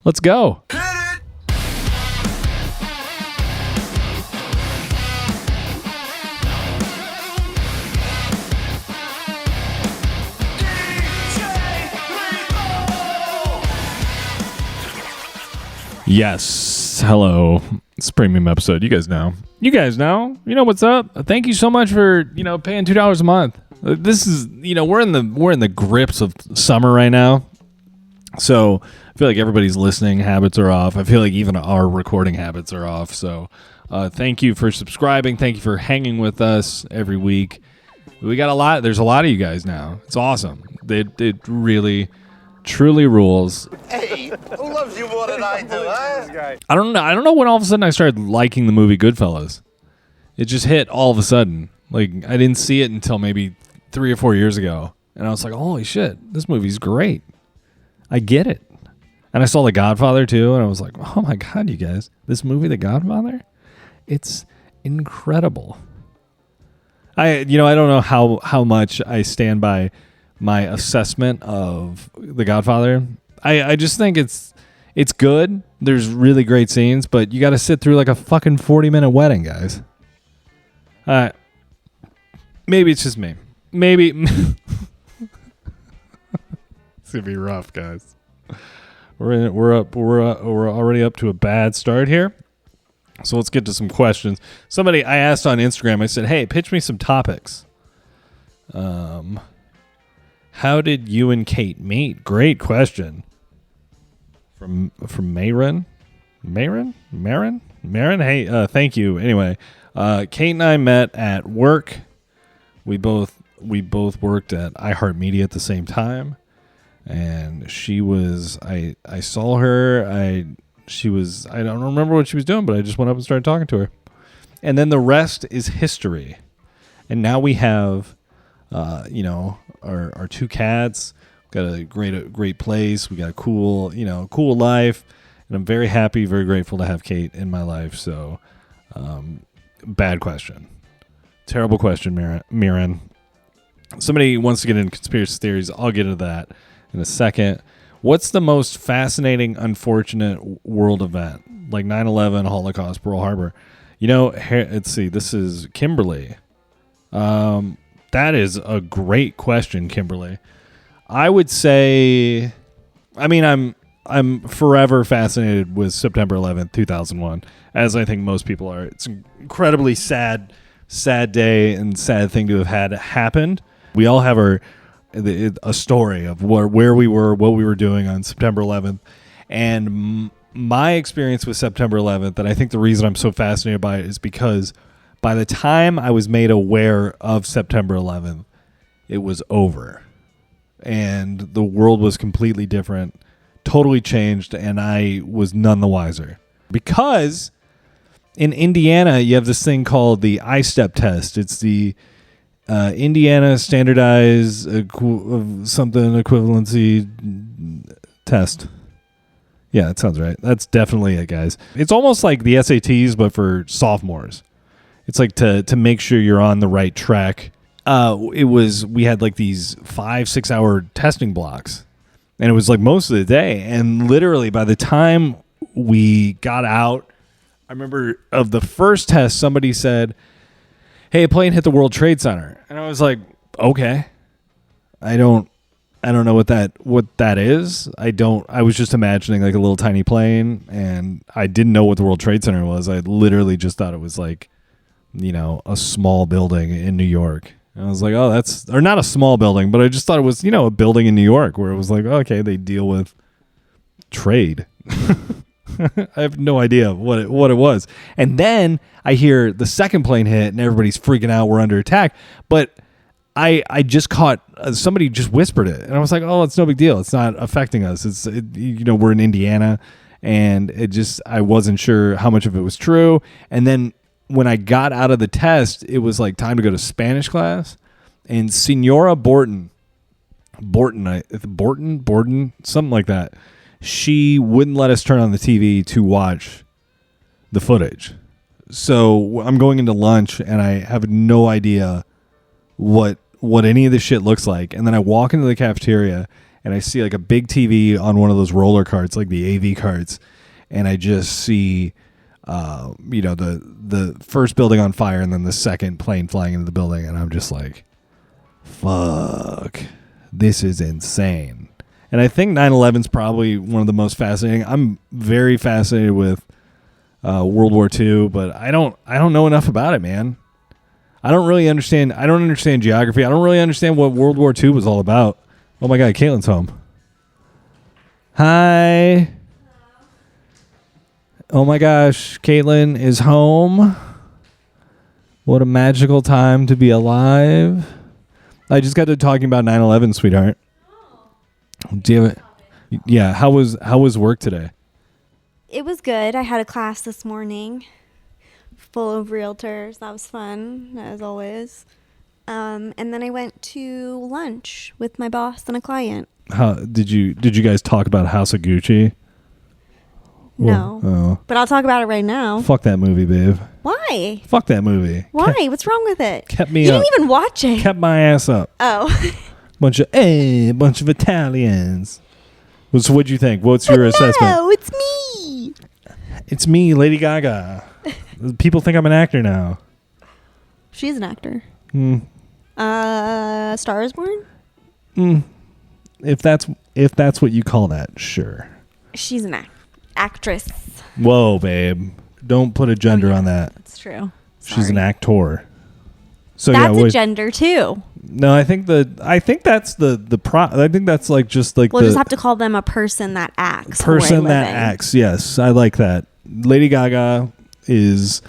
Let's go. Yes. Hello. It's a premium episode. You guys know. You know what's up. Thank you so much for, paying $2 a month. This is, we're in the grips of summer right now. So I feel like everybody's listening habits are off. I feel like even our recording habits are off. So thank you for subscribing. Thank you for hanging with us every week. We got a lot. There's a lot of you guys now. It's awesome. It really, truly rules. Hey, who loves you more than I do, huh? I don't know when all of a sudden I started liking the movie Goodfellas. It just hit all of a sudden. Like, I didn't see it until maybe 3 or 4 years ago. And I was like, holy shit, this movie's great. I get it. And I saw The Godfather too, and I was like, oh my God, you guys. This movie, The Godfather, it's incredible. I don't know how much I stand by my assessment of The Godfather. I just think it's good. There's really great scenes, but you got to sit through like a fucking 40-minute wedding, guys. Maybe it's just me. Maybe it's gonna be rough, guys. We're already up to a bad start here. So let's get to some questions. I asked on Instagram. I said, "Hey, pitch me some topics." How did you and Kate meet? Great question. From Marin. Hey, thank you. Anyway, Kate and I met at work. We both worked at iHeartMedia at the same time, and she was. I saw her. I don't remember what she was doing, but I just went up and started talking to her, and then the rest is history. And now we have, our 2 cats. Got a great place. We got a cool life, and I'm very happy, very grateful to have Kate in my life. So, bad question, terrible question, Miran. Somebody wants to get into conspiracy theories. I'll get into that in a second. What's the most fascinating, unfortunate world event? Like 9/11, Holocaust, Pearl Harbor. Let's see. This is Kimberly. That is a great question, Kimberly. I would say, I'm forever fascinated with September 11th, 2001, as I think most people are. It's an incredibly sad day and sad thing to have had happened. We all have a story of where we were, what we were doing on September 11th. And my experience with September 11th, and I think the reason I'm so fascinated by it is because by the time I was made aware of September 11th, it was over. And the world was completely different, totally changed, and I was none the wiser. Because in Indiana, you have this thing called the I-STEP test. It's the Indiana Standardized Equivalency Test. Yeah, that sounds right. That's definitely it, guys. It's almost like the SATs, but for sophomores. It's like to make sure you're on the right track. We had like these 5-6 hour testing blocks, and it was like most of the day. And literally by the time we got out, I remember of the first test, somebody said, "Hey, a plane hit the World Trade Center." And I was like, okay, I don't know what that is. I was just imagining like a little tiny plane, and I didn't know what the World Trade Center was. I literally just thought it was like, a small building in New York. And I was like, oh, or not a small building, but I just thought it was, a building in New York where it was like, okay, they deal with trade. I have no idea what it was. And then I hear the second plane hit and everybody's freaking out. We're under attack. But I just caught somebody just whispered it. And I was like, oh, it's no big deal. It's not affecting us. We're in Indiana. And I wasn't sure how much of it was true. And then when I got out of the test, it was like time to go to Spanish class. And Senora Borton, something like that. She wouldn't let us turn on the TV to watch the footage. So I'm going into lunch and I have no idea what any of this shit looks like. And then I walk into the cafeteria and I see like a big TV on one of those roller carts, like the AV carts, and I just see, the first building on fire and then the second plane flying into the building, and I'm just like, fuck, this is insane. And I think 9/11 is probably one of the most fascinating. I'm very fascinated with World War II, but I don't know enough about it, man. I don't understand geography. I don't really understand what World War II was all about. Oh my God, Caitlin's home. Hi. Oh my gosh, Caitlin is home. What a magical time to be alive. I just got to talking about 9/11, sweetheart. Do you have it? Yeah, how was work today? It was good. I had a class this morning full of realtors. That was fun, as always. And then I went to lunch with my boss and a client. How did you guys talk about House of Gucci? No. Oh. But I'll talk about it right now. Fuck that movie, babe. Why? Fuck that movie. Why? What's wrong with it? Kept me You up. didn't even watch it. Kept my ass up. Oh. Bunch of Italians. So what'd you think? What's your assessment? No, it's me. It's me, Lady Gaga. People think I'm an actor now. She's an actor. Star is Born? If that's what you call that, sure. She's an actress. Whoa, babe. Don't put a gender on that. That's true. She's an actor. So that's yeah, a gender too. No, I think that's I think that's like just like We'll just have to call them a person that acts. Person that acts. Yes, I like that. Lady Gaga is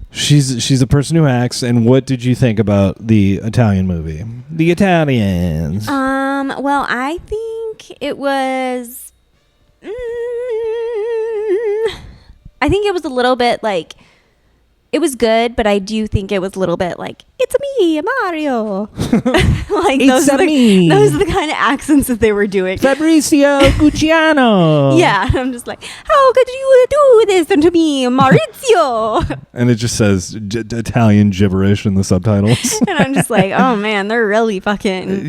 she's a person who acts. And what did you think about the Italian movie? The Italians. Well, I think it was I think it was a little bit like it was good, but I do think it was a little bit like, it's me, Mario. Like those are the kind of accents that they were doing. Fabrizio Gucciano. Yeah, I'm just like, how could you do this to me, Maurizio? And it just says Italian gibberish in the subtitles. And I'm just like, oh man, they're really fucking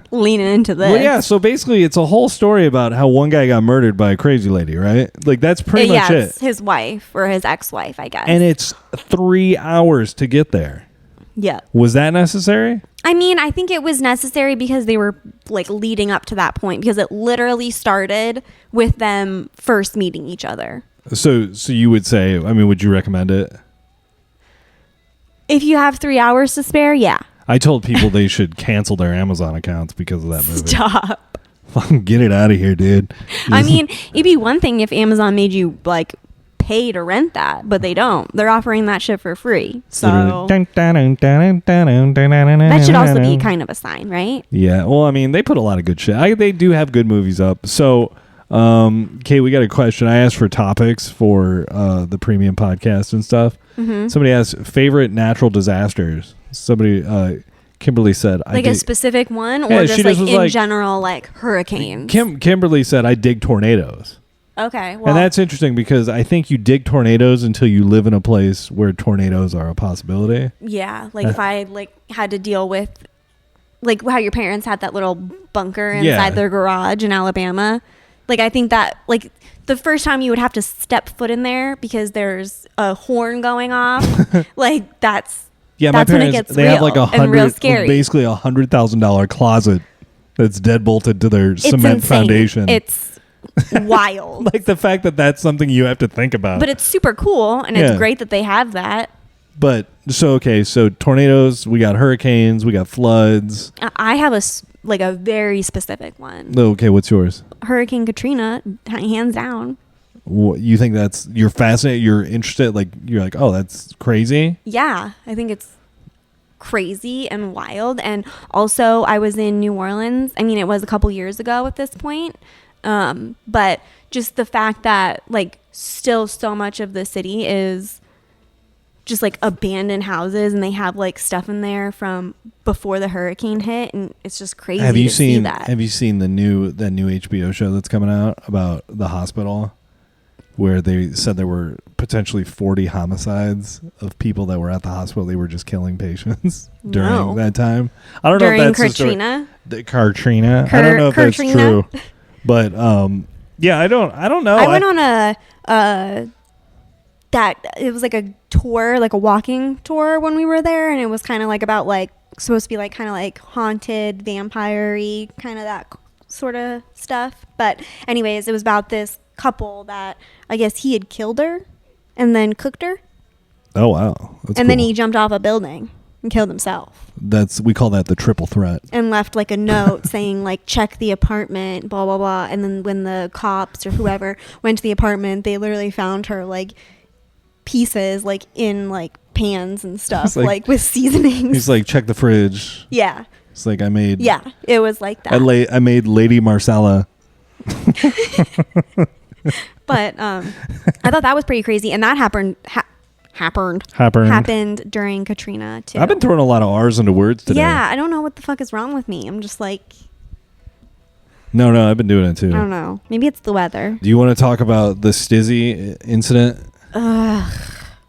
leaning into this. Well, yeah, so basically it's a whole story about how one guy got murdered by a crazy lady, right? Like that's pretty much it. It's his wife or his ex-wife, I guess. And it's 3 hours to get there. Yeah. Was that necessary? I mean, I think it was necessary because they were like leading up to that point, because it literally started with them first meeting each other. So you would say, I mean, would you recommend it? If you have 3 hours to spare, yeah. I told people they should cancel their Amazon accounts because of that movie. Stop. Get it out of here, dude. I mean, it'd be one thing if Amazon made you like pay to rent that, but they don't. They're offering that shit for free. So that should also be kind of a sign, right? Yeah. Well, I mean, they put a lot of good shit. They do have good movies up. So, Kate, we got a question. I asked for topics for the premium podcast and stuff. Mm-hmm. Somebody asked favorite natural disasters. Somebody, Kimberly said, like a specific one, or just like in general, like hurricanes. Kimberly said, I dig tornadoes. Okay. Well, and that's interesting because I think you dig tornadoes until you live in a place where tornadoes are a possibility. Yeah. Like if I had to deal with like how your parents had that little bunker inside their garage in Alabama. Like I think that like the first time you would have to step foot in there because there's a horn going off. Like that's my parents, when it gets they real have like basically $100,000 closet that's dead bolted to their cement foundation. It's wild. Like the fact that that's something you have to think about. But it's super cool, and it's great that they have that. But so tornadoes, we got hurricanes, we got floods. I have a very specific one. Okay, what's yours? Hurricane Katrina, hands down. You think you're fascinated, you're interested, like you're like, oh, that's crazy? Yeah, I think it's crazy and wild. And also I was in New Orleans. I mean, it was a couple years ago at this point. But just the fact that like still so much of the city is just like abandoned houses, and they have like stuff in there from before the hurricane hit, and it's just crazy to see that. Have you seen that new HBO show that's coming out about the hospital, where they said there were potentially 40 homicides of people that were at the hospital? They were just killing patients during that time. I don't know if that's Katrina. The Katrina. I don't know if that's Katrina. true, but yeah, I don't know. I went on it was like a tour, like a walking tour when we were there, and it was kind of like about like supposed to be like kind of like haunted, vampire-y, kind of that sort of stuff. But anyways, it was about this couple that I guess he had killed her and then cooked her, Oh wow, that's and then cool. he jumped off a building and killed himself. We call that the triple threat. And left like a note saying like check the apartment, blah blah blah. And then when the cops or whoever went to the apartment, they literally found her like pieces like in like pans and stuff, It's like- like with seasonings. He's like, check the fridge. Yeah, It's like I made. yeah, it was like that. I made Lady Marsala. But I thought that was pretty crazy, and that happened during Katrina too. I've been throwing a lot of R's into words today. Yeah, I don't know what the fuck is wrong with me. I'm just like, No, I've been doing it too. I don't know. Maybe it's the weather. Do you want to talk about the Stizzy incident? Ugh.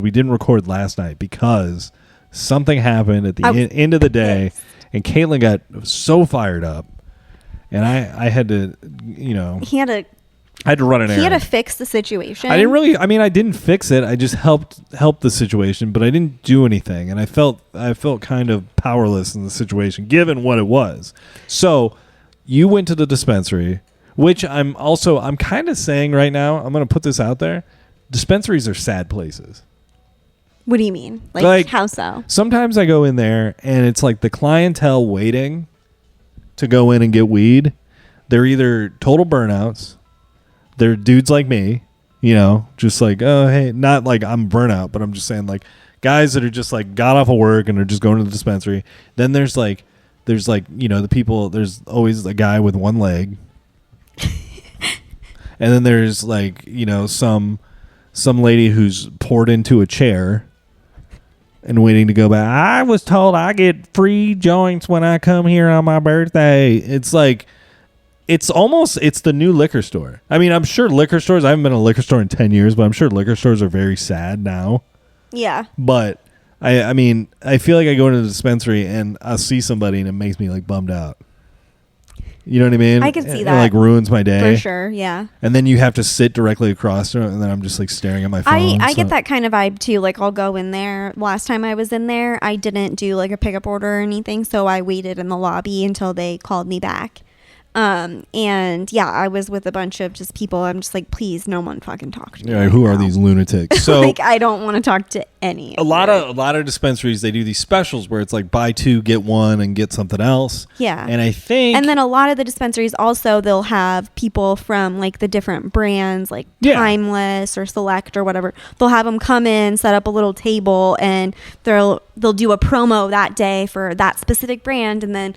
We didn't record last night because something happened at the I was end of the day, pissed. and Caitlin got so fired up, and I had to, He had to run an errand. He had to fix the situation. I didn't fix it. I just helped the situation, but I didn't do anything, and I felt kind of powerless in the situation given what it was. So, you went to the dispensary, which I'm kind of saying right now, I'm going to put this out there. Dispensaries are sad places. What do you mean? Like Like- how so? Sometimes I go in there and it's like the clientele waiting to go in and get weed. They're either total burnouts, they're dudes like me, just like, oh, hey, not like I'm burnout, but I'm just saying like guys that are just like got off of work and are just going to the dispensary. Then there's the people, there's always a guy with one leg. And then there's like, some lady who's poured into a chair and waiting to go back. I was told I get free joints when I come here on my birthday. It's like, it's the new liquor store. I mean, I'm sure liquor stores, I haven't been to a liquor store in 10 years, but I'm sure liquor stores are very sad now. Yeah. But I mean, I feel like I go into the dispensary and I see somebody and it makes me like bummed out. You know what I mean? I can see It that. like ruins my day. For sure, yeah. And then you have to sit directly across from it, and then I'm just like staring at my phone. I get that kind of vibe too. Like I'll go in there. Last time I was in there, I didn't do like a pickup order or anything, so I waited in the lobby until they called me back. And yeah, I was with a bunch of just people. I'm just like, please, no one fucking talk to me. Yeah, right who are now. these lunatics? So Like I don't want to talk to any. a lot of dispensaries, they do these specials where it's like buy two get one and get something else. Yeah. And I think And then a lot of the dispensaries also, they'll have people from like the different brands, like Yeah. Timeless or Select or whatever. They'll have them come in, set up a little table, and they'll do a promo that day for that specific brand. And then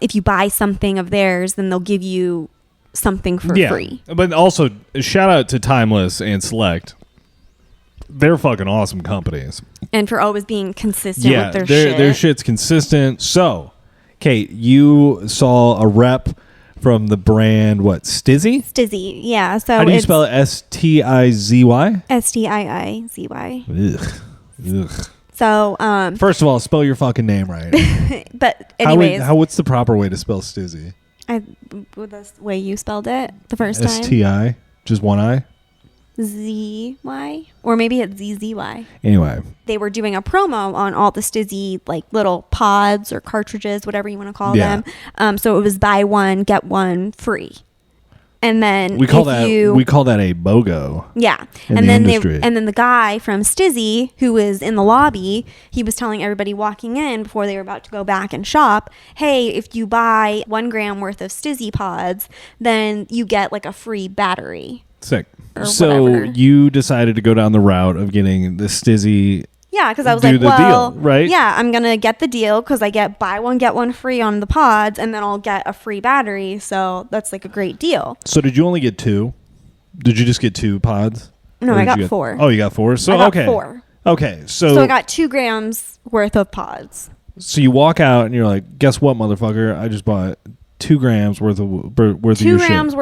if you buy something of theirs, then they'll give you something for free. But also shout out to Timeless and Select. They're fucking awesome companies. And for always being consistent with their shit. Their shit's consistent. So, Kate, you saw a rep from the brand, what, Stizzy? Stizzy, yeah. So How do you it's spell it? Stiizy? Stiizy. Ugh. So, First of all, spell your fucking name right. but anyways, what's the proper way to spell Stizzy? with the way you spelled it the first time. STI? Just one I? ZY, or maybe it's ZZY. Anyway. They were doing a promo on all the Stizzy like little pods or cartridges, whatever you want to call Yeah. them. So it was buy one get one free, and then We call if that you, a BOGO. yeah, in and the then industry. and then the guy from Stizzy who was in the lobby, he was telling everybody walking in before they were about to go back and shop, hey, if you buy 1 gram worth of Stizzy pods, then you get like a free battery. Sick. Or So whatever. you decided to go down the route of getting the Stizzy. Yeah, because I was Do like, the well, deal, right? yeah, I'm going to get the deal because I get buy one, get one free on the pods, and then I'll get a free battery. So that's like a great deal. So did you only get 2? Did you just get 2 pods? No, Or I did got you get 4. Oh, you got 4? So I got okay. 4. Okay. So So I got 2 grams worth of pods. so you walk out and you're like, guess what, motherfucker? I just bought 2 grams worth of 2 your grams shit.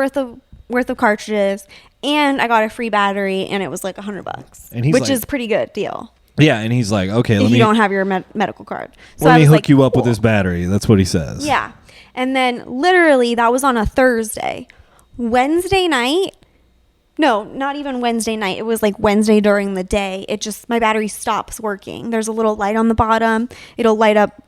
worth of cartridges, and I got a free battery, and it was like $100, And he's which like- is pretty good deal Yeah, and he's like, okay, if let you me don't have your medical card. So let I me was hook like, you up with cool. this battery. That's what he says. Yeah. And then literally that was on a Thursday. Wednesday night, no, not even Wednesday night. It was like Wednesday during the day. It just, my battery stops working. There's a little light on the bottom. It'll light up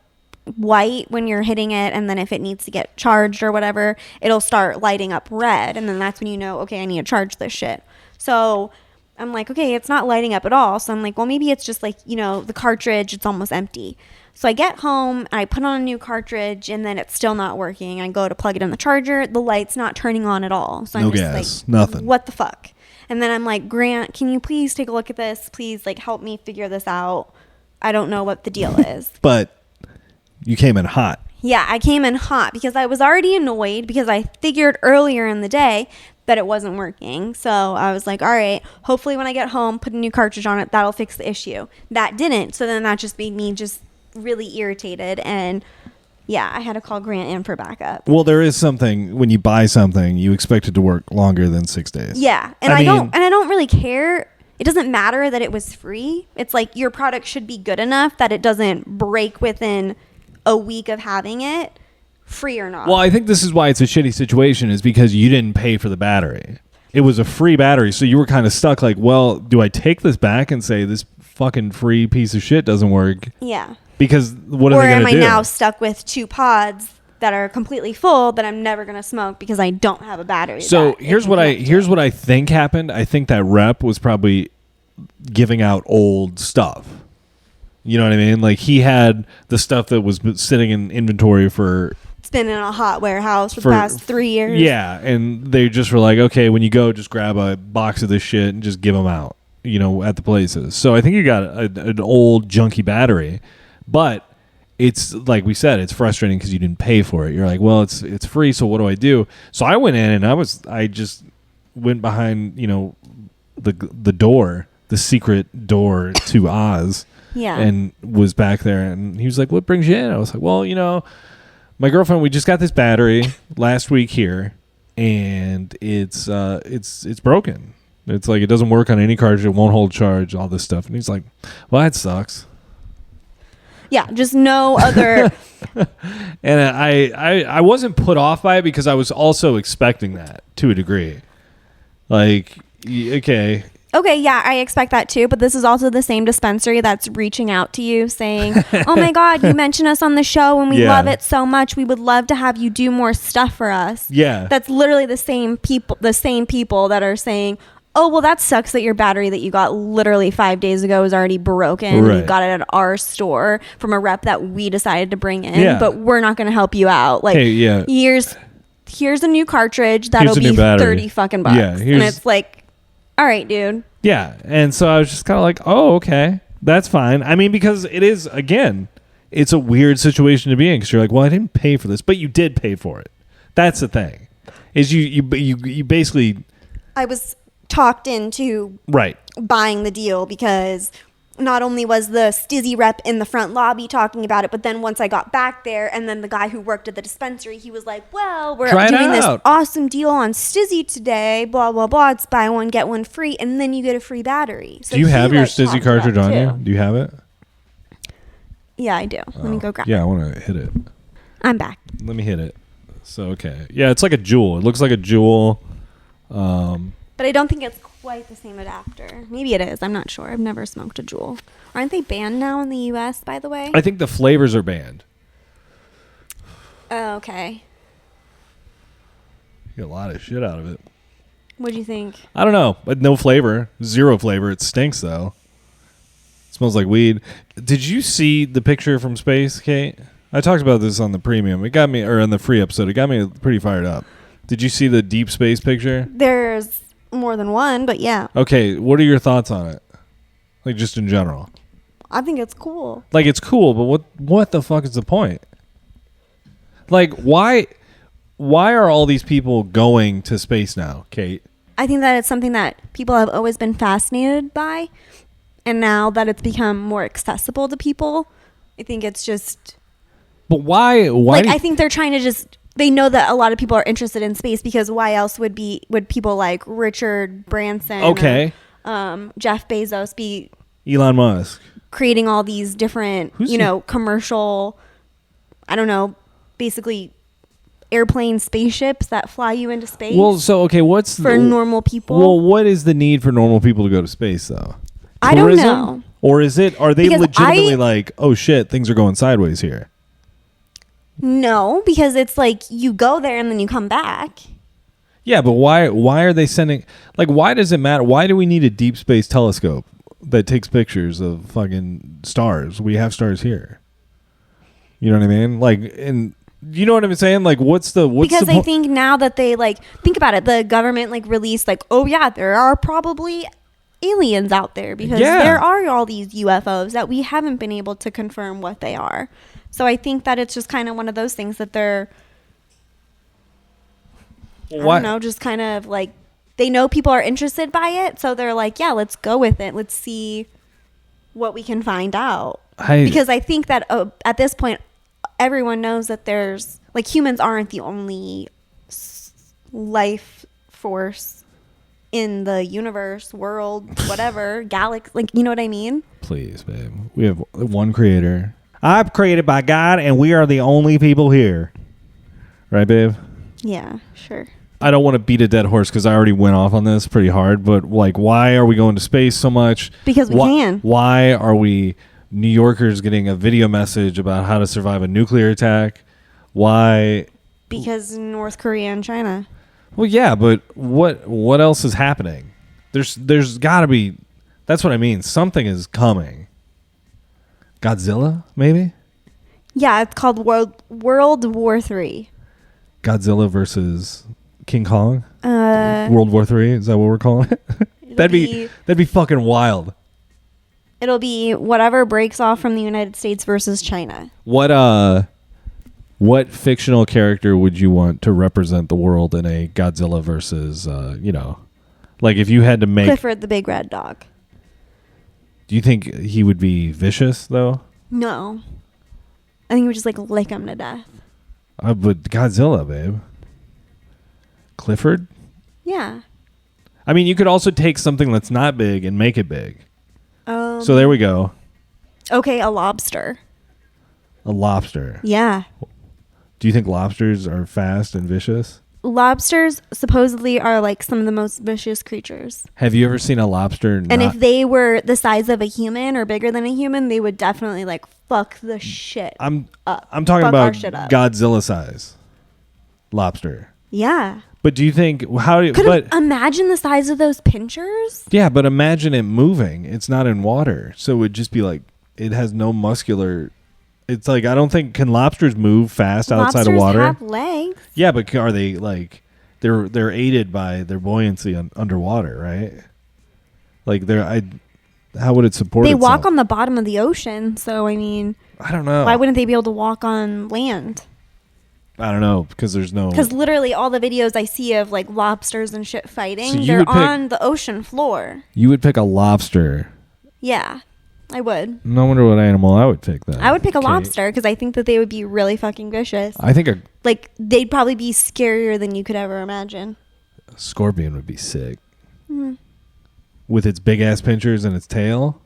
white when you're hitting it, and then if it needs to get charged or whatever, it'll start lighting up red, and then that's when you know, okay, I need to charge this shit. So I'm like, okay, it's not lighting up at all. So I'm like, well, maybe it's just like, you know, the cartridge, it's almost empty. So I get home, I put on a new cartridge, and then it's still not working. I go to plug it in the charger, the light's not turning on at all. So I'm No just gas, like, nothing. what the fuck? And then I'm like, Grant, can you please take a look at this? Please, like, help me figure this out. I don't know what the deal is. But you came in hot. Yeah, I came in hot because I was already annoyed because I figured earlier in the day that it wasn't working. So I was like, all right, hopefully when I get home, put a new cartridge on it, that'll fix the issue. That didn't. So then that just made me just really irritated. And yeah, I had to call Grant in for backup. Well, there is something when you buy something, you expect it to work longer than 6 days. Yeah, and I mean, I don't really care. It doesn't matter that it was free. It's like your product should be good enough that it doesn't break within a week of having it, free or not. Well, I think this is why it's a shitty situation, is because you didn't pay for the battery. It was a free battery, so you were kind of stuck like, well, do I take this back and say this fucking free piece of shit doesn't work? Yeah. Because what are Or they going am to I do? now stuck with 2 pods that are completely full that I'm never going to smoke because I don't have a battery? So that here's it can what I connect to. here's what I think happened. I think that rep was probably giving out old stuff. You know what I mean? Like he had the stuff that was sitting in inventory for It's been in a hot warehouse for the past 3 years. Yeah, and they just were like, okay, when you go, just grab a box of this shit and just give them out, you know, at the places. So I think you got an old junky battery, but it's like we said, it's frustrating because you didn't pay for it. You're like, well, it's free, so what do I do? So I went in and I just went behind, you know, the door, the secret door to Oz. Yeah. And was back there, and he was like, what brings you in? I was like, well, you know, my girlfriend, we just got this battery last week here, and it's broken. It's like it doesn't work on any cartridge, it won't hold charge, all this stuff. And he's like, well, that sucks. Yeah, just no other. And I wasn't put off by it because I was also expecting that to a degree. Like, okay. Okay, yeah, I expect that too, but this is also the same dispensary that's reaching out to you saying, oh my God, you mentioned us on the show and we Yeah. love it so much. We would love to have you do more stuff for us. Yeah. That's literally the same people that are saying, oh, well, that sucks that your battery that you got literally 5 days ago is already broken. Right. You got it at our store from a rep that we decided to bring in, Yeah. but we're not going to help you out. Like, Hey, yeah. here's a new cartridge that'll Here's a new be battery. 30 fucking bucks. Yeah, and here's- it's like, all right, dude. Yeah. And so I was just kind of like, oh, okay, that's fine. I mean, because it is, again, it's a weird situation to be in because you're like, well, I didn't pay for this, but you did pay for it. That's the thing, is you basically I was talked into right. buying the deal because not only was the Stizzy rep in the front lobby talking about it, but then once I got back there and then the guy who worked at the dispensary, he was like, well, we're Try it doing this out. awesome deal on Stizzy today, blah, blah, blah. It's buy one, get one free, and then you get a free battery. So Do you he, have your like, Stizzy talked cartridge about on it you? too. Do you have it? Yeah, I do. Let me go grab it. Yeah, I want to hit it. I'm back. Let me hit it. So, okay. Yeah, it's like a Jewel. It looks like a Jewel. But I don't think it's quite the same adapter. Maybe it is. I'm not sure. I've never smoked a Juul. Aren't they banned now in the U.S., by the way? I think the flavors are banned. Oh, okay. You get a lot of shit out of it. What do you think? I don't know, but no flavor. Zero flavor. It stinks, though. It smells like weed. Did you see the picture from space, Kate? I talked about this on the premium. It got me, or on the free episode. It got me pretty fired up. Did you see the deep space picture? There's more than one, but yeah. Okay, what are your thoughts on it? Like, just in general. I think it's cool. Like, it's cool, but what the fuck is the point? Like, why are all these people going to space now, Kate? I think that it's something that people have always been fascinated by. And now that it's become more accessible to people, I think it's just... But why Like, do you- I think they're trying to just... They know that a lot of people are interested in space because why else would people like Richard Branson Okay. or Jeff Bezos be Elon Musk. creating all these different, Who's he? commercial, I don't know, basically airplane spaceships that fly you into space. Well, so okay, what's for normal people? Well, what is the need for normal people to go to space though? I don't Tourism? know. Or is it? Are they Because legitimately like, oh shit, things are going sideways here? No, because it's like you go there and then you come back. Yeah, but why are they sending? Like, why does it matter? Why do we need a deep space telescope that takes pictures of fucking stars? We have stars here. You know what I mean? Like, and you know what I'm saying? Like, what's Because the I think now that they like think about it, the government like released like, oh yeah, there are probably aliens out there because Yeah. there are all these UFOs that we haven't been able to confirm what they are. So I think that it's just kind of one of those things that they're, I don't know, just kind of like they know people are interested by it, so they're like, yeah, let's go with it. Let's see what we can find out. Because I think that at this point, everyone knows that there's like humans aren't the only life force in the universe, world, whatever, galaxy. Like, you know what I mean? Please, babe. We have one creator. I'm created by God, and we are the only people here. Right, babe? Yeah, sure. I don't want to beat a dead horse because I already went off on this pretty hard, but like, why are we going to space so much? Because we can. Why are we New Yorkers getting a video message about how to survive a nuclear attack? Why? Because North Korea and China. Well, yeah, but what else is happening? There's got to be. That's what I mean. Something is coming. Godzilla, maybe? Yeah, it's called World War III. Godzilla versus King Kong? Uh, World War III? Is that what we're calling it? that'd be fucking wild. It'll be whatever breaks off from the United States versus China. What fictional character would you want to represent the world in a Godzilla versus like if you had to make Clifford the Big Red Dog. Do you think he would be vicious though? No. I think we would just like lick him to death. But Godzilla, babe. Clifford? Yeah. I mean, you could also take something that's not big and make it big. So there we go. Okay, a lobster. A lobster. Yeah. Do you think lobsters are fast and vicious? Lobsters supposedly are like some of the most vicious creatures. Have you ever seen a lobster? And if they were the size of a human or bigger than a human, they would definitely like fuck the shit up. I'm talking Fuck about our shit up. Godzilla size lobster. Yeah. But do you think imagine the size of those pinchers? Yeah, but imagine it moving. It's not in water, so it would just be like it has no muscular. It's like I don't think can lobsters move fast outside of water. Lobsters have legs. Yeah, but are they like they're aided by their buoyancy underwater, right? Like how would it support? They itself? walk on the bottom of the ocean, so I mean, I don't know. why wouldn't they be able to walk on land? I don't know because there's no. Because literally all the videos I see of like lobsters and shit fighting, So they're on the ocean floor. You would pick a lobster. Yeah, I would. No wonder what animal I would pick then. I would pick a lobster because I think that they would be really fucking vicious. I think a they'd probably be scarier than you could ever imagine. scorpion would be sick. Mm. With its big ass pinchers and its tail.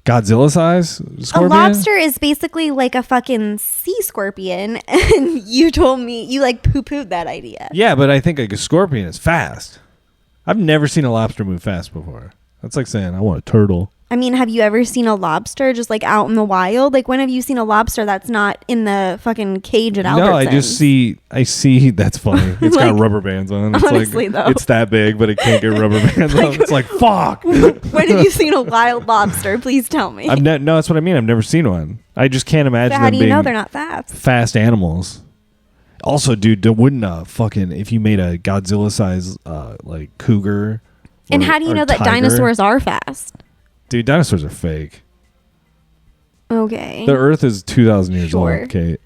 Godzilla size scorpion? A lobster is basically like a fucking sea scorpion, and you told me you like poo-pooed that idea. Yeah, but I think like a scorpion is fast. I've never seen a lobster move fast before. That's like saying I want a turtle. I mean, have you ever seen a lobster just like out in the wild? Like, when have you seen a lobster that's not in the fucking cage at Albertsons? No, I see. That's funny. It's got rubber bands on. It's honestly, like, though. it's that big, but it can't get rubber bands on. It's like, fuck. When have you seen a wild lobster? Please tell me. No, that's what I mean. I've never seen one. I just can't imagine So how them do you being know they're not fast? fast animals. Also, dude, wouldn't fucking if you made a Godzilla size like cougar? And how do you know that tiger? dinosaurs are fast? Dude, dinosaurs are fake. Okay. The Earth is 2,000 years Sure. old, Kate.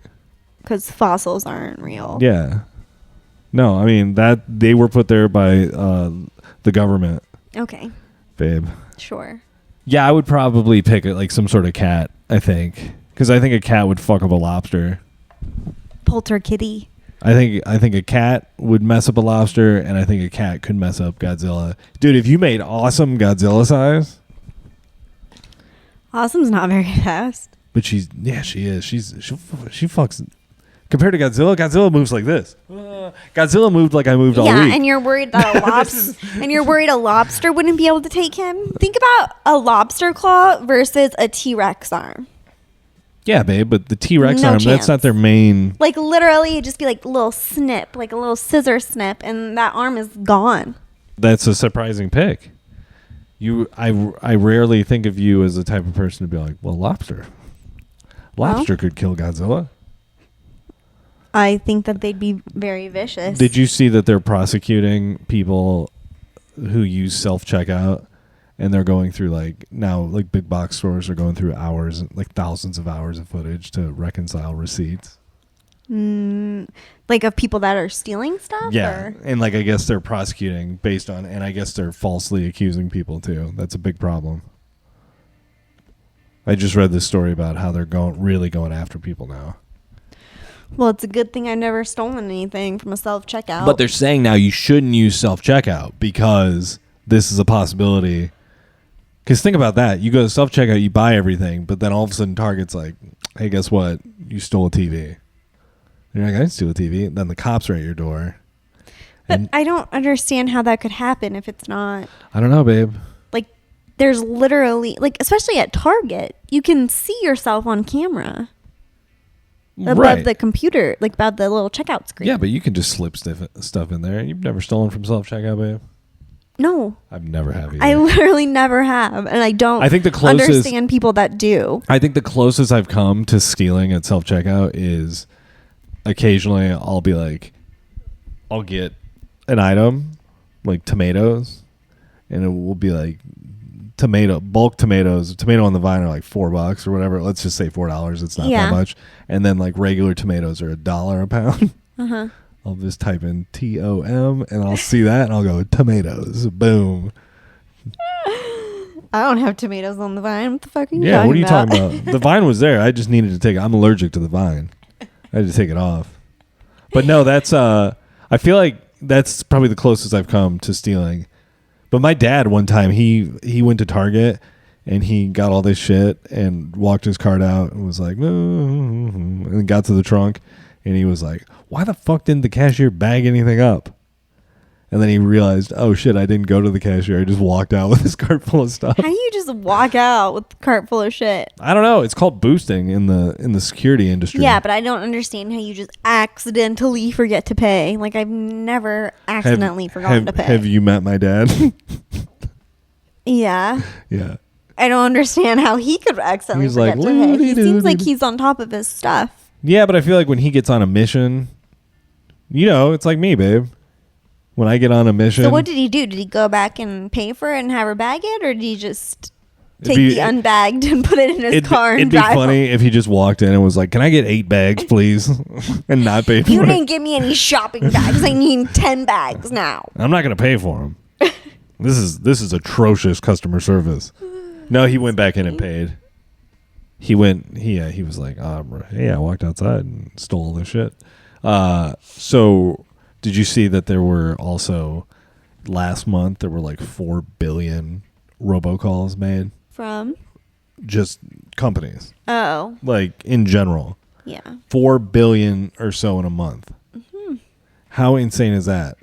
Because fossils aren't real. Yeah. No, I mean that they were put there by the government, Okay. babe. Sure. Yeah, I would probably pick like some sort of cat. I think because I think a cat would fuck up a lobster. Polter kitty. I think a cat would mess up a lobster, and I think a cat could mess up Godzilla. Dude, if you made awesome Godzilla size. Awesome's not very fast. But she is. She fucks Compared to Godzilla, Godzilla moves like this. Godzilla moved like I moved all Yeah, week. and you're worried that a lobster wouldn't be able to take him. Think about a lobster claw versus a T-Rex arm. Yeah, babe, but the T-Rex No arm, that's chance. not their main. Like literally, it'd just be like a little snip, like a little scissor snip, and that arm is gone. That's a surprising pick. I rarely think of you as the type of person to be like, well, lobster could kill Godzilla. I think that they'd be very vicious. Did you see that they're prosecuting people who use self-checkout, and they're going through like big box stores are going through hours, like thousands of hours of footage to reconcile receipts? Like of people that are stealing stuff? Yeah, Or? and like I guess they're prosecuting based on, and I guess they're falsely accusing people too. That's a big problem. I just read this story about how they're really going after people now. Well, it's a good thing I've never stolen anything from a self-checkout. But they're saying now you shouldn't use self-checkout because this is a possibility. Because think about that. You go to self-checkout, you buy everything, but then all of a sudden Target's like, hey, guess what? You stole a TV. And you're like, I didn't steal a TV. And then the cops are at your door. But And I don't understand how that could happen if it's not. I don't know, babe. Like, there's literally, like, especially at Target, you can see yourself on camera. Above Right. the computer, like above the little checkout screen. Yeah, but you can just slip stuff in there. You've never stolen from self-checkout, babe? No. I've never have either. I literally never have. And I don't I think the closest- understand people that do. I think the closest I've come to stealing at self-checkout is occasionally I'll be like, I'll get an item like tomatoes, and it will be like bulk tomatoes. A tomato on the vine are like $4 or whatever. Let's just say $4. It's not Yeah. that much. And then like regular tomatoes are $1 a pound. Uh-huh. I'll just type in TOM and I'll see that and I'll go tomatoes. Boom. I don't have tomatoes on the vine. What the fuck are you Yeah, talking what are you about? talking about? The vine was there. I just needed to take it. I'm allergic to the vine. I had to take it off. But no, that's I feel like that's probably the closest I've come to stealing. But my dad one time he went to Target and he got all this shit and walked his cart out and was like, and got to the trunk and he was like, why the fuck didn't the cashier bag anything up? And then he realized, oh shit, I didn't go to the cashier. I just walked out with his cart full of stuff. How do you just walk out with a cart full of shit? I don't know. It's called boosting in the security industry. Yeah, but I don't understand how you just accidentally forget to pay. Like, I've never accidentally forgotten to pay. Have you met my dad? Yeah. Yeah. I don't understand how he could accidentally He's forget like, to pay. He "Woody-doody." seems like he's on top of his stuff. Yeah, but I feel like when he gets on a mission, it's like me, babe. When I get on a mission, So what did he do? Did he go back and pay for it and have her bag it? Or did he just take be- the unbagged and put it in his car and it'd be drive funny if he just walked in and was like, "Can I get 8 bags, please?" and not pay for You it. didn't give me any shopping bags. I need 10 bags now. I'm not gonna pay for them. This is atrocious customer service. No, he went back in and paid. He was like, hey, I walked outside and stole all this shit. So did you see that there were also last month there were like 4 billion robocalls made? From? Just companies, Oh, like in general, yeah. 4 billion or so in a month. Mm-hmm. How insane is that?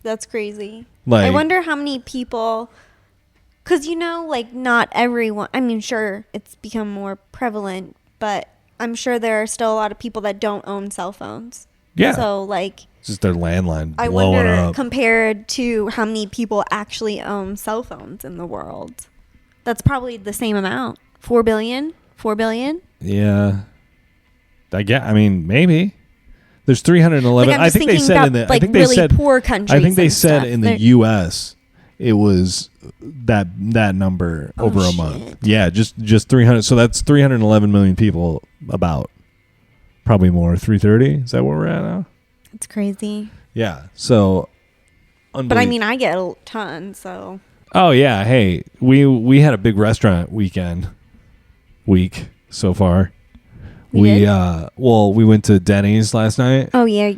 That's crazy. Like, I wonder how many people, because like not everyone, I mean, sure, it's become more prevalent, but I'm sure there are still a lot of people that don't own cell phones. Yeah. So, like, just their landline I blowing wonder up. compared to how many people actually own cell phones in the world. That's probably the same amount. 4 billion? 4 billion? Yeah. I mean, maybe. There's 311. Like, I'm I just think they thinking said about, in the like, I think they really said poor countries. I think they and said stuff. in the They're- US it was that number Oh, over a shit. month. Yeah, just 300. So that's 311 million people about. Probably more. 330? Is that where we're at now? It's crazy. Yeah. So But I mean, I get a ton, so. oh yeah, hey, we had a big restaurant week so far. We did? We went to Denny's last night. Oh, yeah.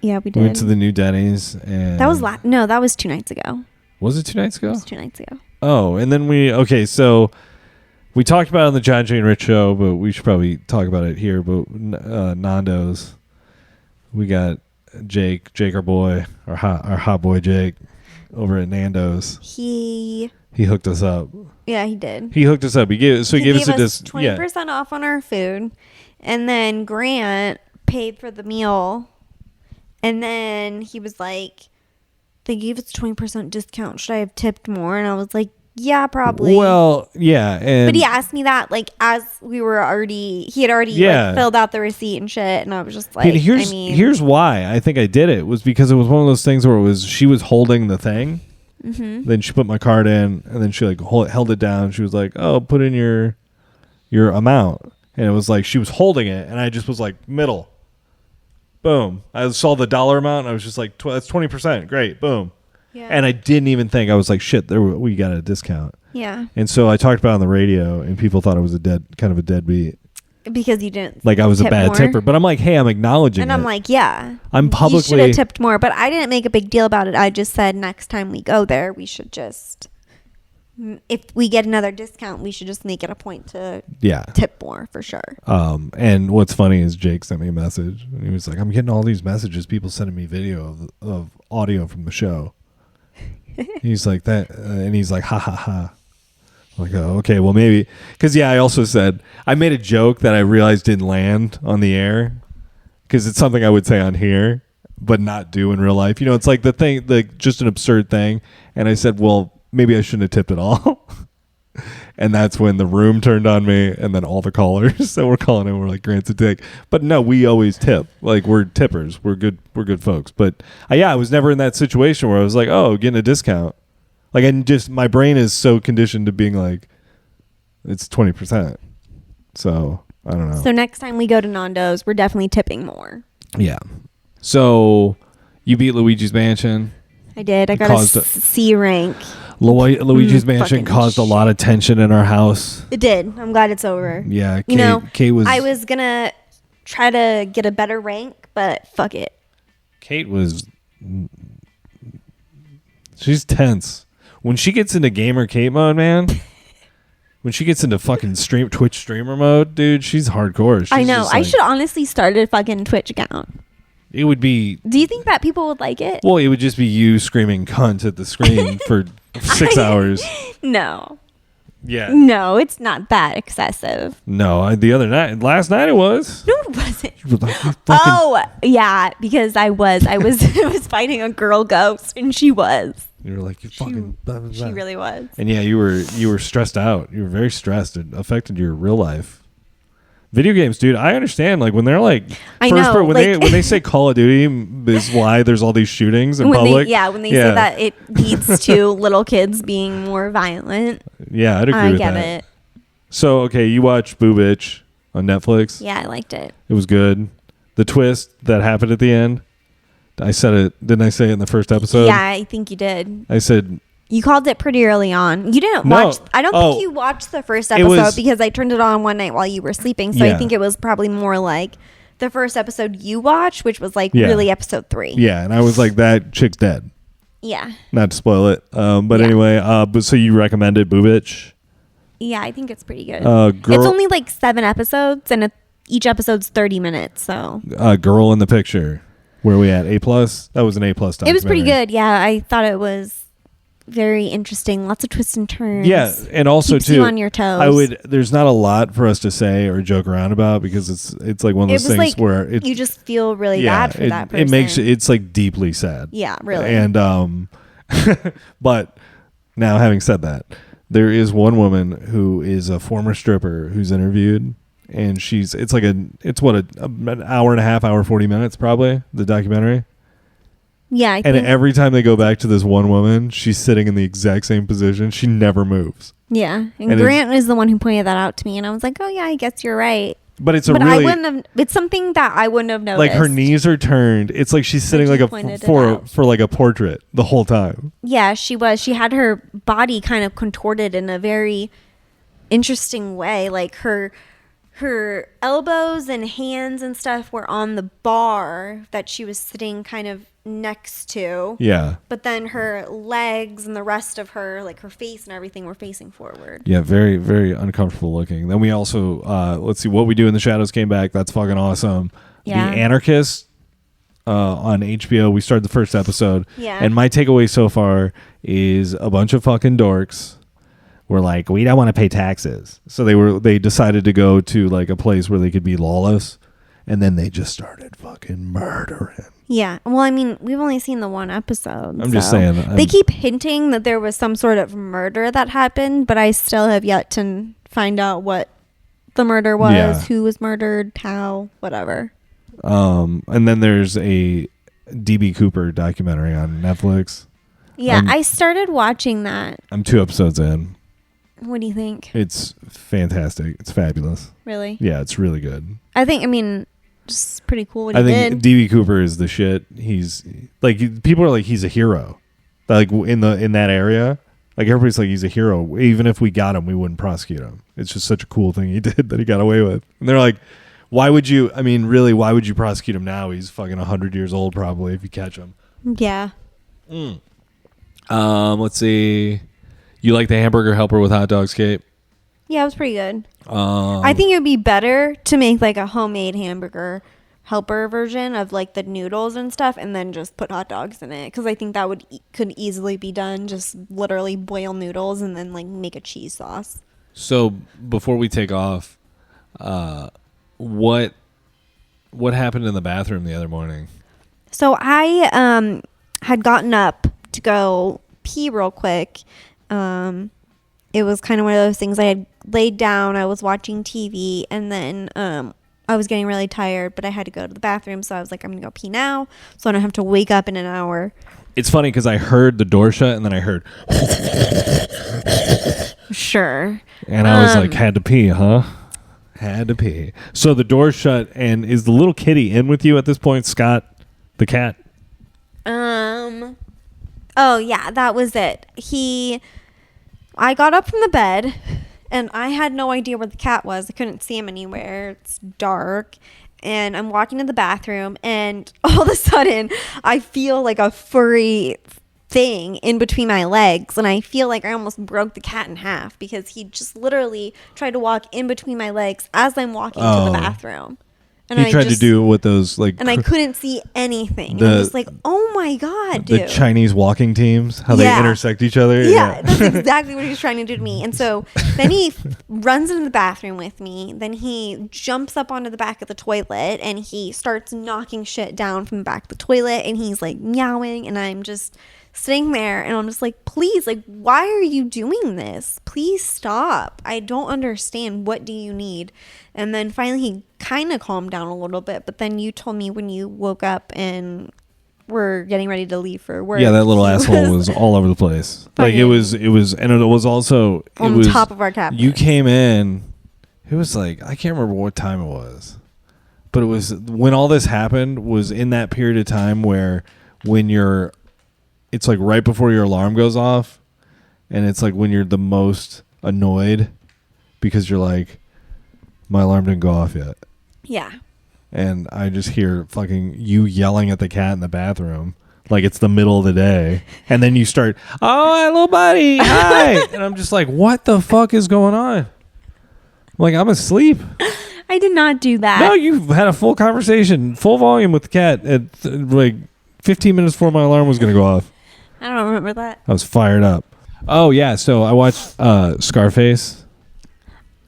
Yeah, we did. We went to the new Denny's and That was no, that was 2 nights ago. Was it 2 nights ago? It was 2 nights ago. Oh, and then so we talked about it on the John J. and Rich show, but we should probably talk about it here. But Nando's, we got Jake, our boy, our hot boy Jake, over at Nando's. He hooked us up. Yeah, he did. He hooked us up. He gave us 20% off on our food, and then Grant paid for the meal, and then he was like, "They gave us a 20% discount. Should I have tipped more?" And I was like, "Yeah, probably." Well, yeah, but he asked me that like as he had already like, filled out the receipt and shit, and I was just like, here's why I think I did it was because it was one of those things where she was holding the thing. Mm-hmm. Then she put my card in, and then she like held it down. She was like, "Oh, put in your amount," and it was like she was holding it, and I just was like middle, boom. I saw the dollar amount, and I was just like, "That's 20%, great, boom." Yeah. And I didn't even think. I was like, "Shit, we got a discount." Yeah. And so I talked about it on the radio, and people thought I was a deadbeat. Because you didn't like I was a bad tipper, but I'm like, hey, I'm acknowledging and I'm like, yeah, I'm publicly you should have tipped more, but I didn't make a big deal about it. I just said next time we go there, we should just, if we get another discount, we should just make it a point to tip more for sure. And what's funny is Jake sent me a message, and he was like, I'm getting all these messages, people sending me video of audio from the show. He's like that, and he's like, ha ha ha. Like, oh, okay, well, maybe. Because, I also said, I made a joke that I realized didn't land on the air. Because it's something I would say on here, but not do in real life. It's like the thing, just an absurd thing. And I said, well, maybe I shouldn't have tipped at all. And that's when the room turned on me. And then all the callers that were calling in were like, Grant's a dick. But no, we always tip. Like, we're tippers. We're good folks. But, I was never in that situation where I was like, oh, getting a discount. Like, my brain is so conditioned to being like, it's 20%. So, I don't know. So, next time we go to Nando's, we're definitely tipping more. Yeah. So, you beat Luigi's Mansion. I did. I got a C rank. Luigi's Mansion caused a lot of tension in our house. It did. I'm glad it's over. Yeah. Kate was... I was going to try to get a better rank, but fuck it. Kate was... She's tense. When she gets into gamer Kate mode, man, when she gets into fucking Twitch streamer mode, dude, she's hardcore. I know. I should honestly start a fucking Twitch account. It would be... Do you think that people would like it? Well, it would just be you screaming cunt at the screen for 6 hours. No. Yeah. No, it's not that excessive. No, last night it was. No, it wasn't. You were like, oh, yeah, because I was fighting a girl ghost, and she was. You were like, you fucking... Blah, blah, blah. She really was. And yeah, you were stressed out. You were very stressed. It affected your real life. Video games, dude, I understand. Like, when they're like... when they say Call of Duty is why there's all these shootings in public. When they say that it leads to little kids being more violent. Yeah, I'd agree with that. I get it. So, okay, you watched Boo Bitch on Netflix. Yeah, I liked it. It was good. The twist that happened at the end... I said it. Didn't I say it in the first episode? Yeah, I think you did. I said... You called it pretty early on. You didn't watch... I don't think you watched the first episode because I turned it on one night while you were sleeping. So I think it was probably more like the first episode you watched, which was like really episode 3. Yeah, and I was like, that chick's dead. Yeah. Not to spoil it. But anyway, so you recommended Boo Bitch? Yeah, I think it's pretty good. It's only like 7 episodes and each episode's 30 minutes. So Girl in the Picture. Where are we at? A+? That was an A+ documentary. It was pretty good. Yeah, I thought it was very interesting. Lots of twists and turns. Yeah, and also keeps too, you on your toes. There's not a lot for us to say or joke around about because it's like one of those things like, where you just feel really bad for that person. It makes it's like deeply sad. Yeah, really. And but now having said that, there is one woman who is a former stripper who's interviewed. And it's an hour and a half, hour 40 minutes probably, the documentary. Yeah, and every time they go back to this one woman, she's sitting in the exact same position. She never moves. Yeah, and Grant is the one who pointed that out to me, and I was like, oh yeah, I guess you're right. But it's something that I wouldn't have noticed. Like her knees are turned. It's like she's sitting like for like a portrait the whole time. Yeah, she was. She had her body kind of contorted in a very interesting way, like her elbows and hands and stuff were on the bar that she was sitting kind of next to. Yeah. But then her legs and the rest of her, like her face and everything, were facing forward. Yeah, very, very uncomfortable looking. Then we also, let's see, What We Do in the Shadows came back. That's fucking awesome. Yeah. The Anarchist on HBO. We started the first episode. Yeah. And my takeaway so far is a bunch of fucking dorks were like, we don't want to pay taxes. So they decided to go to like a place where they could be lawless. And then they just started fucking murdering. Yeah. Well, I mean, we've only seen the one episode. I'm just saying. They keep hinting that there was some sort of murder that happened, but I still have yet to find out what the murder was, who was murdered, how, whatever. And then there's a DB Cooper documentary on Netflix. Yeah, I started watching that. I'm 2 episodes in. What do you think? It's fantastic. It's fabulous. Really? Yeah, it's really good. I mean, just pretty cool what he did. I think DB Cooper is the shit. He's like, people are like, he's a hero. Like in that area, like everybody's like, he's a hero. Even if we got him, we wouldn't prosecute him. It's just such a cool thing he did that he got away with. And they're like, why would you prosecute him now? He's fucking 100 years old probably if you catch him. Yeah. Let's see. You like the hamburger helper with hot dogs, Kate? Yeah, it was pretty good. I think it would be better to make like a homemade hamburger helper version of like the noodles and stuff, and then just put hot dogs in it, because I think that could easily be done. Just literally boil noodles and then like make a cheese sauce. So before we take off, what happened in the bathroom the other morning? So I had gotten up to go pee real quick. It was kind of one of those things. I had laid down, I was watching TV, and then I was getting really tired, but I had to go to the bathroom, so I was like, I'm gonna go pee now so I don't have to wake up in an hour. It's funny because I heard the door shut and then I heard sure, and I was like, had to pee, huh? Had to pee. So the door shut, and is the little kitty in with you at this point, Scott, the cat? Oh yeah, that was it. I got up from the bed, and I had no idea where the cat was. I couldn't see him anywhere. It's dark, and I'm walking to the bathroom, and all of a sudden, I feel like a furry thing in between my legs, and I feel like I almost broke the cat in half because he just literally tried to walk in between my legs as I'm walking to the bathroom. And he tried to do what those like, and I couldn't see anything. I was like, "Oh my god, dude!" The Chinese walking teams, how they intersect each other. Yeah, that's exactly what he was trying to do to me. And so then he runs into the bathroom with me. Then he jumps up onto the back of the toilet and he starts knocking shit down from the back of the toilet. And he's like meowing, and I'm just sitting there, and I'm just like, please, like, why are you doing this? Please stop. I don't understand. What do you need? And then finally he kind of calmed down a little bit, but then you told me when you woke up and were getting ready to leave for work. Yeah, that little asshole was all over the place. Like it was, and it was also on top of our cabinet. You came in, it was like, I can't remember what time it was, but it was when all this happened was in that period of time where it's like right before your alarm goes off, and it's like when you're the most annoyed because you're like, my alarm didn't go off yet. Yeah. And I just hear fucking you yelling at the cat in the bathroom like it's the middle of the day. And then you start, oh, hello, buddy. Hi. And I'm just like, what the fuck is going on? I'm like, I'm asleep. I did not do that. No, you had a full conversation, full volume with the cat at like 15 minutes before my alarm was going to go off. I don't remember that. I was fired up. Oh, yeah. So I watched Scarface.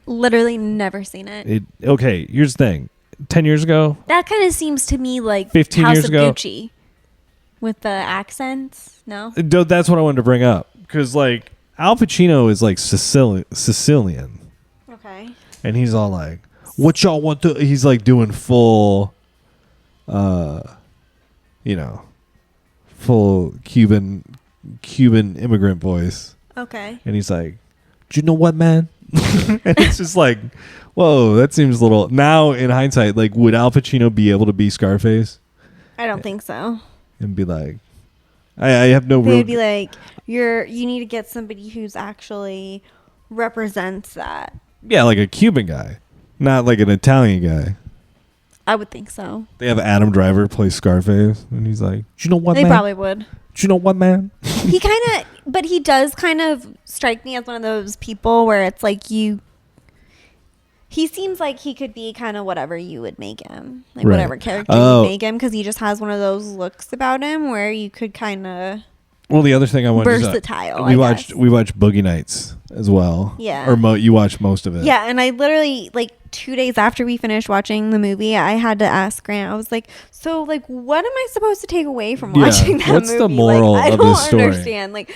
Literally never seen it. Okay, here's the thing. 10 years ago? That kind of seems to me like 15 House years of ago. Gucci with the accents. No? That's what I wanted to bring up. Because, like, Al Pacino is, like, Sicilian. Okay. And he's all like, what y'all want to... He's, like, doing full, full Cuban immigrant voice. Okay. And he's like, do you know what, man? And it's just like, whoa, that seems a little... Now, in hindsight, like, would Al Pacino be able to be Scarface? I don't think so. And be like... I have no... They'd be like, you need to get somebody who's actually represents that. Yeah, like a Cuban guy. Not like an Italian guy. I would think so. They have Adam Driver play Scarface. And he's like, do you know what, They man? probably would. Do you know what, man? But he does kind of strike me as one of those people where it's like He seems like he could be kind of whatever you would make him, like Right. whatever character Oh. you make him, because he just has one of those looks about him where you could kind of Well, the other thing I wanted versatile. we I watched guess. we watched Boogie Nights as well. Yeah. Or you watched most of it. Yeah, and I literally, like, 2 days after we finished watching the movie, I had to ask Grant. I was like, "So, like, what am I supposed to take away from Yeah, watching that what's movie? the moral like, I of don't this story?" understand. Like,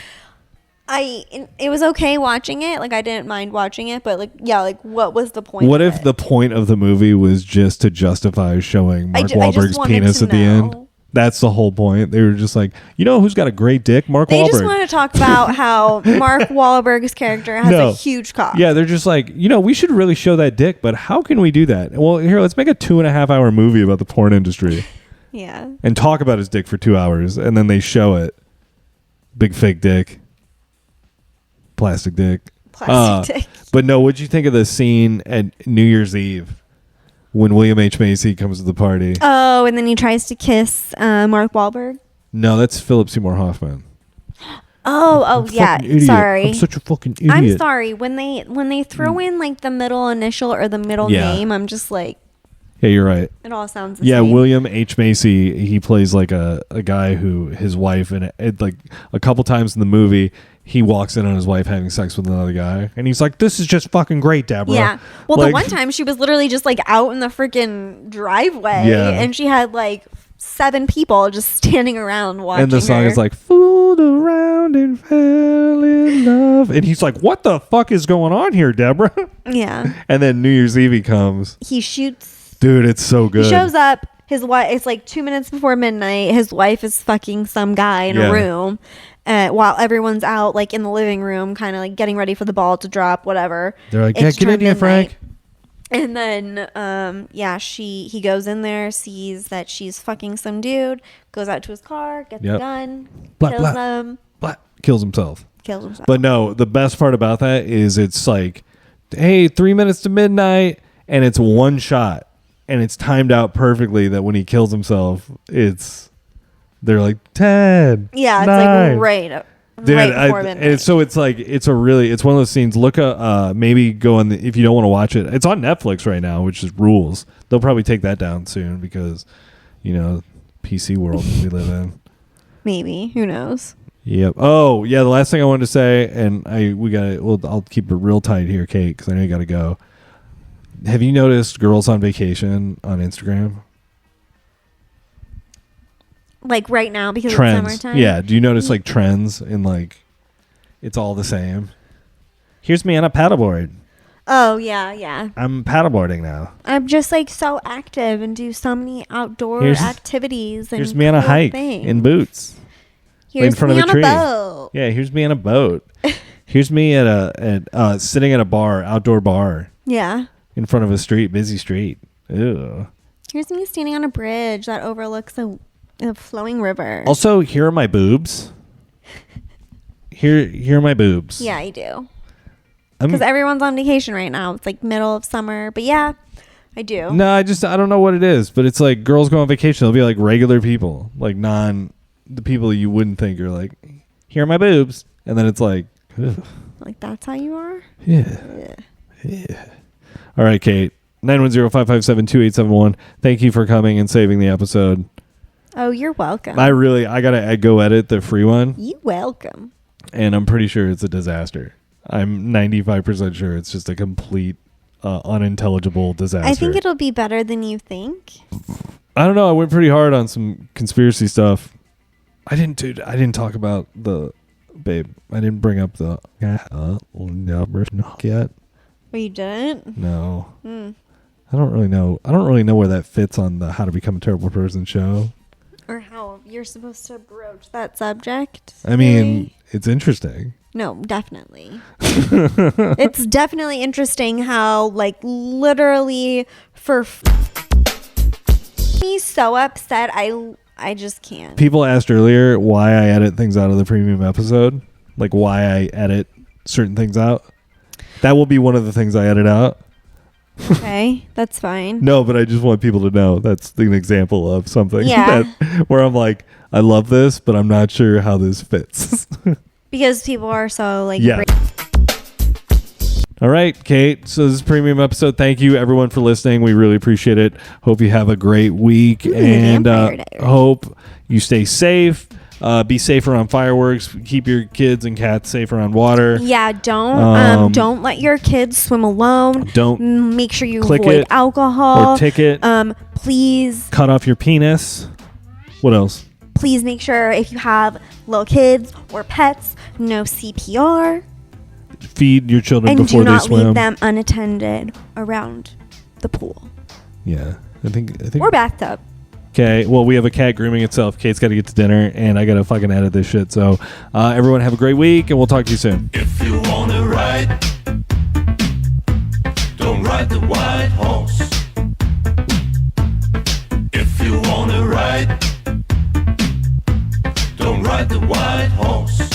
it was okay watching it. Like, I didn't mind watching it, but like, yeah, like, what was the point? What of if it? the point of the movie was just to justify showing Mark I just Wahlberg's wanted penis to at the end? know. That's the whole point. They were just like, you know who's got a great dick? Mark They Wahlberg. just want to talk about how Mark Wahlberg's character has No. a huge cock. Yeah, they're just like, we should really show that dick, but how can we do that? Well, here, let's make a 2.5 hour movie about the porn industry Yeah. and talk about his dick for 2 hours, and then they show it. Big fake dick. Plastic dick. Plastic dick. But no, what'd you think of the scene at New Year's Eve when William H. Macy comes to the party? Oh, and then he tries to kiss Mark Wahlberg. No, that's Philip Seymour Hoffman. Oh, yeah. Fucking idiot. Sorry. I'm such a fucking idiot. I'm sorry. When they throw in like the middle initial or the middle Yeah. name, I'm just like, Yeah, you're right. it all sounds the Yeah, same. William H. Macy, he plays like a guy who his wife, and it like a couple times in the movie, he walks in on his wife having sex with another guy, and he's like, "This is just fucking great, Deborah." Yeah. Well, Like- the one time she was literally just like out in the freaking driveway, Yeah. and she had like 7 people just standing around watching. And the song her. is like, "Fooled around and fell in love," and he's like, "What the fuck is going on here, Deborah?" yeah. And then New Year's Eve he comes, He shoots. dude. It's so good. He shows up. His wife. It's like 2 minutes before midnight. His wife is fucking some guy in Yeah. a room, while everyone's out like in the living room, kind of like getting ready for the ball to drop. Whatever. They're like, "Yeah, It's get in turned here, midnight. Frank." And then, he goes in there, sees that she's fucking some dude, goes out to his car, gets Yep. a gun, Blah, kills blah. him, Blah, kills himself. kills himself. But no, the best part about that is it's like, hey, 3 minutes to midnight, and it's one shot, and it's timed out perfectly that when he kills himself, they're like 10. yeah, it's 9. like right Dude, before midnight. it's one of those scenes. Look, maybe go on if you don't want to watch it. It's on Netflix right now, which is rules. They'll probably take that down soon because, PC world we live in. Maybe, who knows? Yep. Oh, yeah. The last thing I wanted to say, and I'll keep it real tight here, Kate, because I know you got to go. Have you noticed girls on vacation on Instagram? Like right now because Trends. it's summertime. Yeah. Do you notice like trends in like it's all the same? Here's me on a paddleboard. Oh yeah. I'm paddleboarding now. I'm just like so active and do so many outdoor Here's- activities. And Here's me on a cool hike things. in boots. Here's in front me of a on tree. boat. Yeah. Here's me on a boat. Here's me at sitting at a bar, outdoor bar, Yeah. in front of a busy street. Ew. Here's me standing on a bridge that overlooks a flowing river. Also, here are my boobs. Here are my boobs. Yeah, I do. I'm- Because everyone's on vacation right now. It's like middle of summer. But yeah, I do. No, I don't know what it is, but it's like girls go on vacation. They'll be like regular people, like the people you wouldn't think are like, here are my boobs, and then it's like, ugh, Like, that's how you are? yeah. All right, Kate. 910-557-2871. Thank you for coming and saving the episode. Oh, you're welcome. I gotta go edit the free one, You welcome. and I'm pretty sure it's a disaster. I'm 95% sure it's just a complete unintelligible disaster. I think it'll be better than you think. I don't know. I went pretty hard on some conspiracy stuff. I didn't talk about babe. I didn't bring up the yet. Or you didn't? No. Hmm. I don't really know. I don't really know where that fits on the How to Become a Terrible Person show. Or how you're supposed to broach that subject. I mean, really? it's interesting. No, definitely. It's definitely interesting how, like, literally me so upset. I just can't. People asked earlier why I edit things out of the premium episode, like why I edit certain things out. That will be one of the things I edit out. Okay, that's fine. No, but I just want people to know that's an example of something Yeah. where I'm like, I love this, but I'm not sure how this fits. Because people are so, like, Yeah. All right, Kate. So this is a premium episode. Thank you, everyone, for listening. We really appreciate it. Hope you have a great week, and hope you stay safe. Be safe around fireworks. Keep your kids and cats safe around water. Yeah, don't let your kids swim alone. Don't make sure you avoid alcohol or ticket. Please cut off your penis. What else? Please make sure if you have little kids or pets, no CPR. Feed your children and before they swim. And do not leave them unattended around the pool. Yeah, I think. Or bathtub. Okay, well, we have a cat grooming itself. Kate's got to get to dinner, and I got to fucking edit this shit. So, everyone have a great week, and we'll talk to you soon. If you want to ride, don't ride the white horse. If you want to ride, don't ride the white horse.